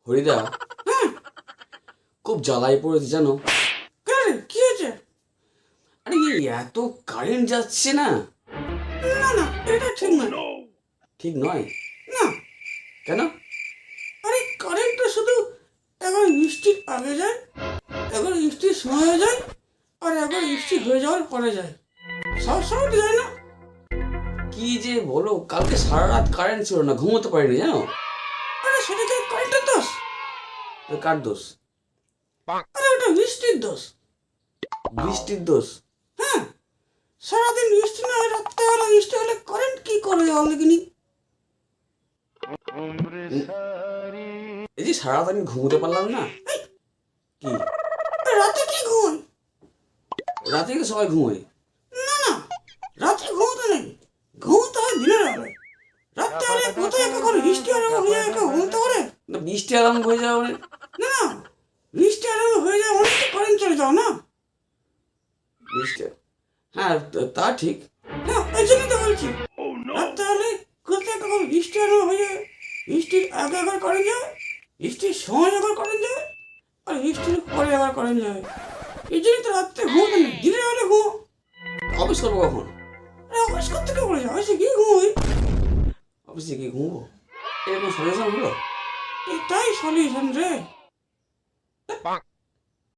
হরিদা, হ্যাঁ, খুব জ্বালায় পড়েছে জানো। কেন রে, কি হয়েছে? আরে এই এত কারেন্ট যাচ্ছে না। না না, এটা ঠিক নয়। ঠিক নয়? না, কেন? আরে কারেন্টটা শুধু একবার বৃষ্টির আগে যায়, একবার বৃষ্টির সময় যায়, আর একবার বৃষ্টি হয়ে যাওয়ার পরে যায়। সব সময় তো যায় না। কি যে বলো, কালকে সারা রাত কারেন্ট ছিল না, ঘুমোতে পারিনি জানো। আরে সেটা কি কারেন্টের দোষ? তো কার দোষ? আরে ওটা বৃষ্টির দোষ। বৃষ্টির দোষ? হ্যাঁ, সারাদিন বৃষ্টি না হয়, রাত্রেবেলা বৃষ্টি হলে কারেন্ট কি করবে অলগিনি? এই যে সারা রাত আমি ঘুমোতে পারলাম না। কি? রাতে কি ঘুমোয়? রাতে তো সবাই ঘুমোয়। না না, রাত্রে ঘুমোতে নেই, ঘুমোতে হয় দিনের বেলায়। রাত্রে হলে কোথায় একা করে বৃষ্টি আরম্ভ হয়ে একা ঘুমোতে পারে? না, বৃষ্টি আরম্ভ হয়ে যাওয়া মানে? না না, বৃষ্টি আরম্ভ হয়ে যায় অনেক কারেন্ট চলে যাও না। বৃষ্টি, হ্যাঁ তা ঠিক। হ্যাঁ, এই জন্যই তো বলছি। রাত্রে হলে কোথায় একা করে বৃষ্টি আরম্ভ হয়ে যায়, বৃষ্টির আগে একবার কারেন্ট যায়, বৃষ্টির সময় একবার কারেন্ট যায়, আর বৃষ্টির পরে একবার কারেন্ট যায়। এই জন্যই তো রাত্রে ঘুমোতে নেই, দিনের বেলা ঘুমো। অফিস করবো কখন? আরে অফিস করতে কে বলেছে? অফিসে গিয়ে ঘুমোই। অফিসে গিয়ে ঘুমবো? এরকম সলিউশন হলো? এটাই সলিউশন রে।